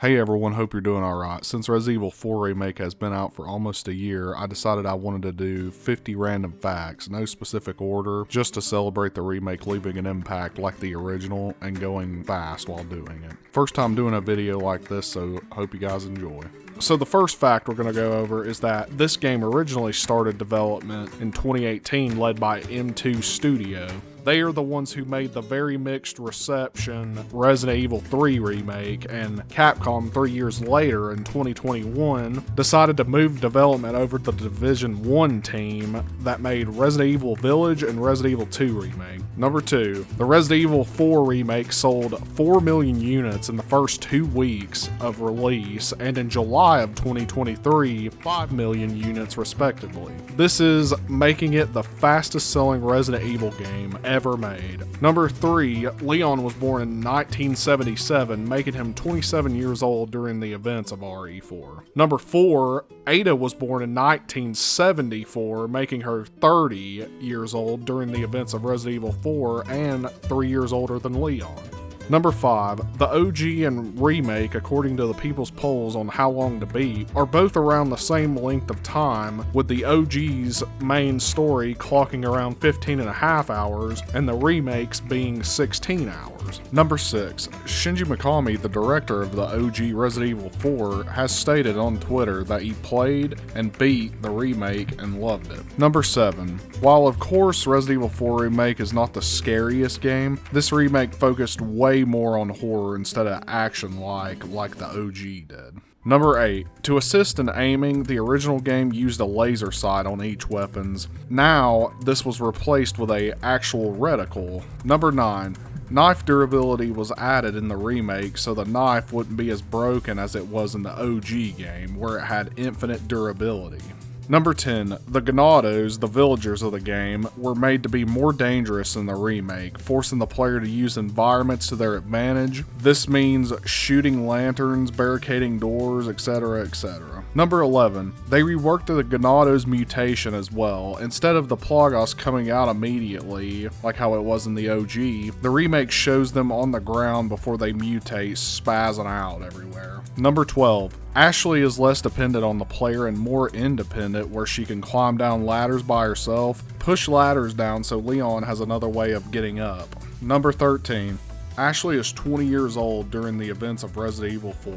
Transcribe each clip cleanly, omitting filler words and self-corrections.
Hey everyone, hope you're doing alright. Since Resident Evil 4 Remake has been out for almost a year, I decided I wanted to do 50 random facts, no specific order, just to celebrate the remake leaving an impact like the original and going fast while doing it. First time doing a video like this, so hope you guys enjoy. So the first fact we're going to go over is that this game originally started development in 2018 led by M2 Studio. They are the ones who made the very mixed reception Resident Evil 3 remake, and Capcom 3 years later in 2021 decided to move development over to the Division 1 team that made Resident Evil Village and Resident Evil 2 remake. Number 2, the Resident Evil 4 remake sold 4 million units in the first 2 weeks of release, and in July of 2023, 5 million units respectively. This is making it the fastest selling Resident Evil game ever made. Number 3, Leon was born in 1977, making him 27 years old during the events of RE4. Number 4, Ada was born in 1974, making her 30 years old during the events of Resident Evil 4 and 3 years older than Leon. Number 5, the OG and remake, according to the people's polls on how long to beat, are both around the same length of time, with the OG's main story clocking around 15.5 hours and the remakes being 16 hours. Number 6, Shinji Mikami, the director of the OG Resident Evil 4, has stated on Twitter that he played and beat the remake and loved it. Number 7, while of course Resident Evil 4 Remake is not the scariest game, this remake focused way more on horror instead of action like the OG did. Number 8, to assist in aiming, the original game used a laser sight on each weapons. Now, this was replaced with a actual reticle. Number 9, knife durability was added in the remake so the knife wouldn't be as broken as it was in the OG game, where it had infinite durability. Number 10, the Ganados, the villagers of the game, were made to be more dangerous in the remake, forcing the player to use environments to their advantage. This means shooting lanterns, barricading doors, etc., etc. Number 11, they reworked the Ganados mutation as well. Instead of the Plagos coming out immediately, like how it was in the OG, the remake shows them on the ground before they mutate, spazzing out everywhere. Number 12, Ashley is less dependent on the player and more independent, where she can climb down ladders by herself, push ladders down so Leon has another way of getting up. Number 13, Ashley is 20 years old during the events of Resident Evil 4.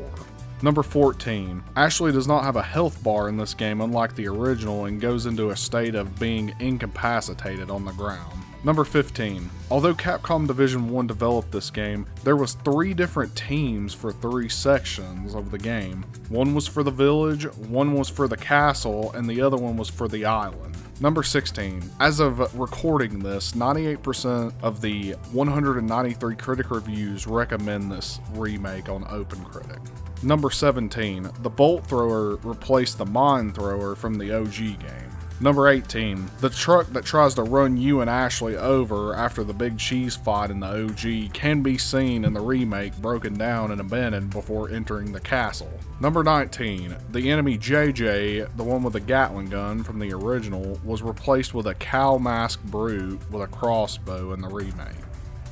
Number 14, Ashley does not have a health bar in this game unlike the original and goes into a state of being incapacitated on the ground. Number 15, although Capcom Division 1 developed this game, there was 3 different teams for 3 sections of the game. One was for the village, one was for the castle, and the other one was for the island. Number 16, as of recording this, 98% of the 193 critic reviews recommend this remake on OpenCritic. Number 17, the bolt thrower replaced the mine thrower from the OG game. Number 18, the truck that tries to run you and Ashley over after the big cheese fight in the OG can be seen in the remake broken down and abandoned before entering the castle. Number 19, the enemy JJ, the one with the Gatling gun from the original, was replaced with a cow-masked brute with a crossbow in the remake.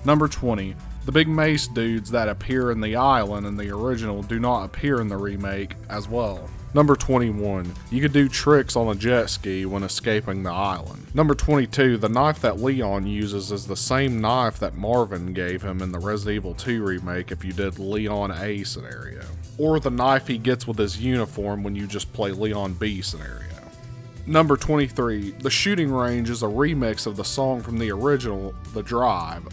Number 20, the big mace dudes that appear in the island in the original do not appear in the remake as well. Number 21, you could do tricks on a jet ski when escaping the island. Number 22, the knife that Leon uses is the same knife that Marvin gave him in the Resident Evil 2 remake if you did Leon A scenario. Or the knife he gets with his uniform when you just play Leon B scenario. Number 23, the shooting range is a remix of the song from the original, The Drive.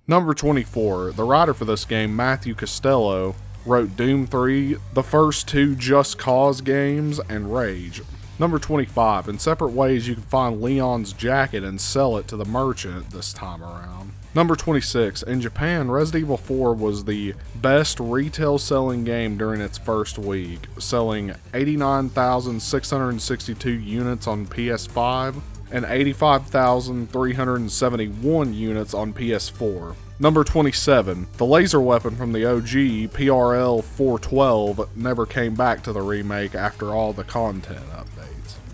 Number 24, the writer for this game, Matthew Costello, wrote Doom 3, the first 2 Just Cause games, and Rage. Number 25, in separate ways you can find Leon's jacket and sell it to the merchant this time around. Number 26. In Japan, Resident Evil 4 was the best retail selling game during its first week, selling 89,662 units on PS5 and 85,371 units on PS4. Number 27. The laser weapon from the OG, PRL 412, never came back to the remake after all the content updates.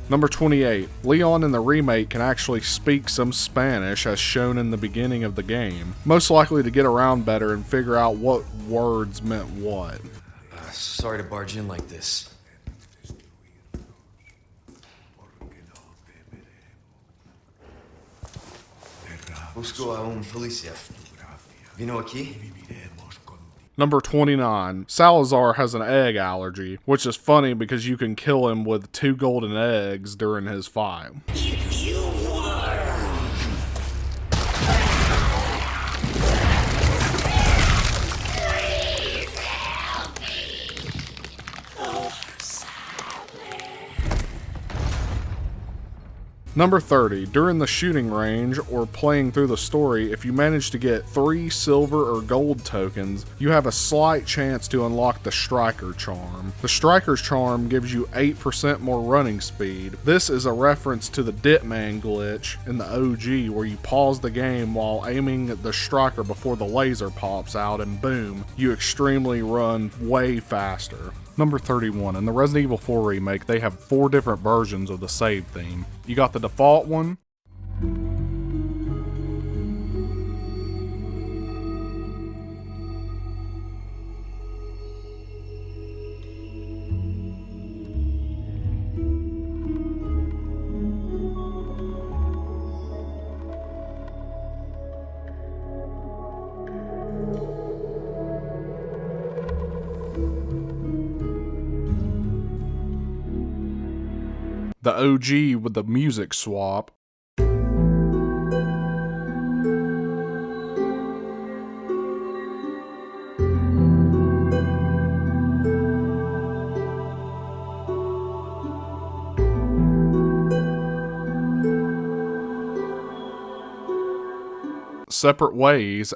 Number 28. Leon in the remake can actually speak some Spanish as shown in the beginning of the game, most likely to get around better and figure out what words meant what. Sorry to barge in like this. Busco a un policía. Vino aquí? Number 29. Salazar has an egg allergy, which is funny because you can kill him with 2 golden eggs during his fight. Number 30. During the shooting range or playing through the story, if you manage to get 3 silver or gold tokens, you have a slight chance to unlock the Striker Charm. The Striker's Charm gives you 8% more running speed. This is a reference to the Ditman glitch in the OG where you pause the game while aiming at the Striker before the laser pops out and boom, you extremely run way faster. Number 31. In the Resident Evil 4 remake, they have 4 different versions of the save theme. You got the default one, the OG with the music swap, Separate Ways,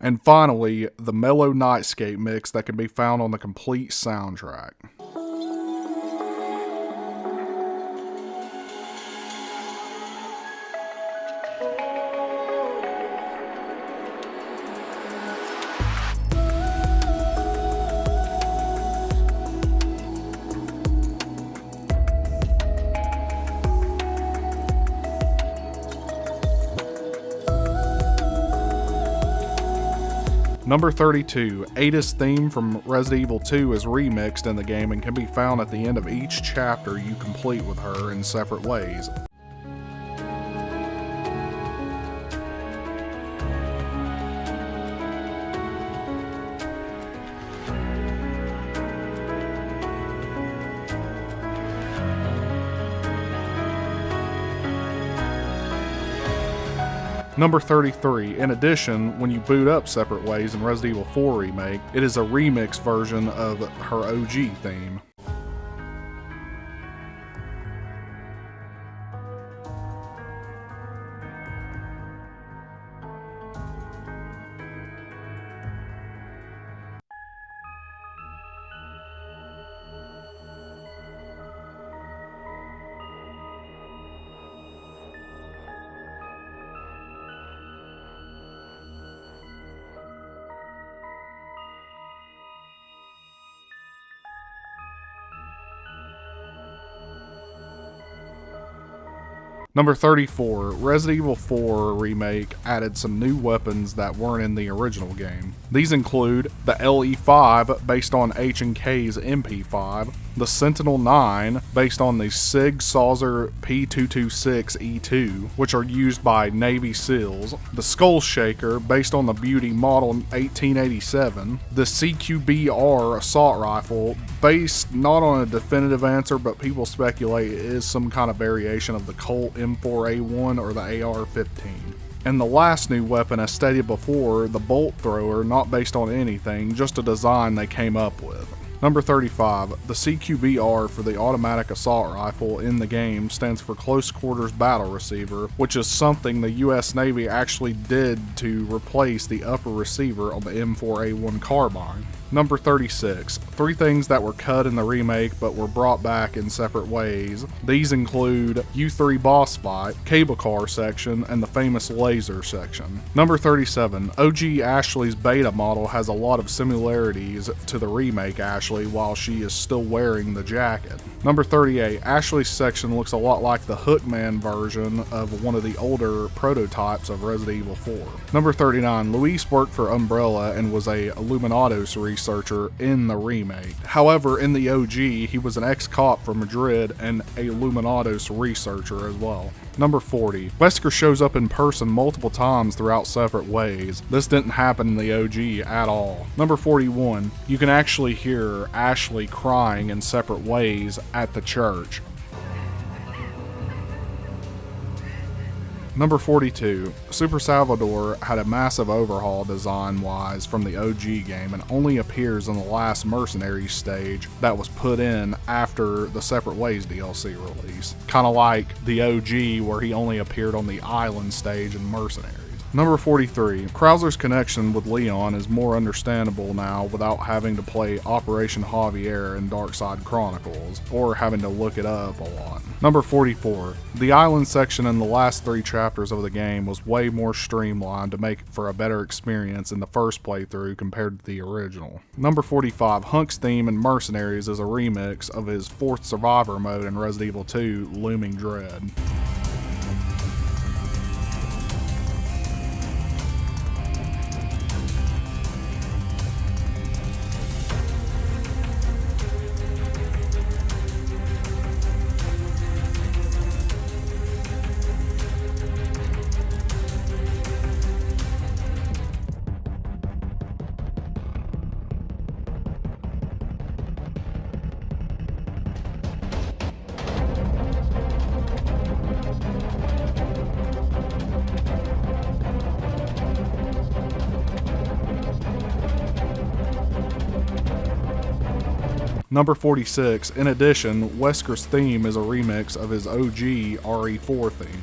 and finally, the mellow Nightscape mix that can be found on the complete soundtrack. Number 32. Ada's theme from Resident Evil 2 is remixed in the game and can be found at the end of each chapter you complete with her in Separate Ways. Number 33. In addition, when you boot up Separate Ways in Resident Evil 4 Remake, it is a remix version of her OG theme. Number 34. Resident Evil 4 Remake added some new weapons that weren't in the original game. These include the LE5 based on H&K's MP5, the Sentinel 9 based on the Sig Saucer P226E2, which are used by Navy SEALs, the Skull Shaker based on the Beauty Model 1887, the CQB-R assault rifle based not on a definitive answer, but people speculate it is some kind of variation of the Colt M4A1 or the AR-15. And the last new weapon, as stated before, the bolt thrower, not based on anything, just a design they came up with. Number 35, the CQB-R for the automatic assault rifle in the game stands for Close Quarters Battle Receiver, which is something the US Navy actually did to replace the upper receiver on the M4A1 carbine. Number 36, 3 things that were cut in the remake but were brought back in separate ways. These include U3 boss fight, cable car section, and the famous laser section. Number 37, OG Ashley's beta model has a lot of similarities to the remake Ashley while she is still wearing the jacket. Number 38, Ashley's section looks a lot like the Hookman version of one of the older prototypes of Resident Evil 4. Number 39, Luis worked for Umbrella and was a Illuminados researcher in the remake. However, in the OG, he was an ex-cop from Madrid and a Illuminados researcher as well. Number 40, Wesker shows up in person multiple times throughout separate ways. This didn't happen in the OG at all. Number 41, you can actually hear Ashley crying in separate ways at the church. Number 42, Super Salvador had a massive overhaul design-wise from the OG game and only appears in the last Mercenaries stage that was put in after the Separate Ways DLC release. Kinda like the OG where he only appeared on the island stage in Mercenaries. Number 43, Krauser's connection with Leon is more understandable now without having to play Operation Javier in Darkside Chronicles, or having to look it up a lot. Number 44, the island section in the last 3 chapters of the game was way more streamlined to make for a better experience in the first playthrough compared to the original. Number 45, Hunk's theme in Mercenaries is a remix of his 4th Survivor mode in Resident Evil 2, Looming Dread. Number 46, in addition, Wesker's theme is a remix of his OG RE4 theme.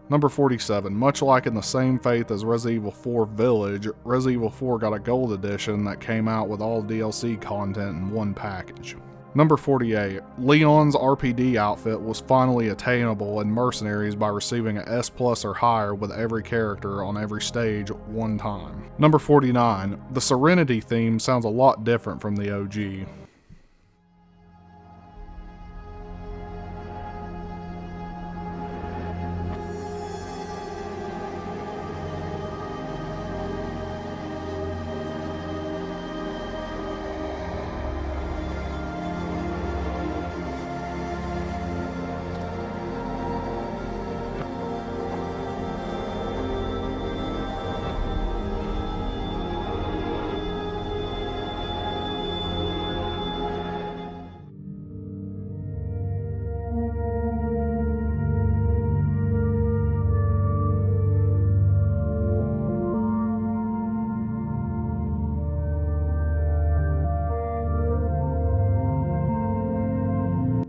Number 47, much like in the same faith as Resident Evil 4 Village, Resident Evil 4 got a gold edition that came out with all DLC content in one package. Number 48, Leon's RPD outfit was finally attainable in Mercenaries by receiving an S+ or higher with every character on every stage one time. Number 49, the Serenity theme sounds a lot different from the OG.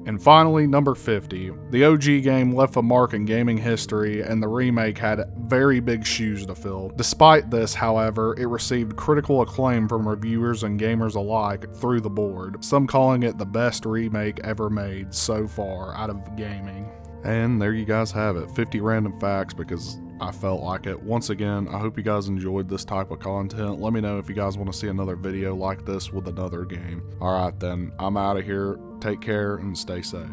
And finally, number 50. The OG game left a mark in gaming history, and the remake had very big shoes to fill. Despite this, however, it received critical acclaim from reviewers and gamers alike through the board, some calling it the best remake ever made so far out of gaming. And there you guys have it, 50 random facts, because I felt like it. Once again, I hope you guys enjoyed this type of content. Let me know if you guys want to see another video like this with another game. Alright then, I'm out of here. Take care and stay safe.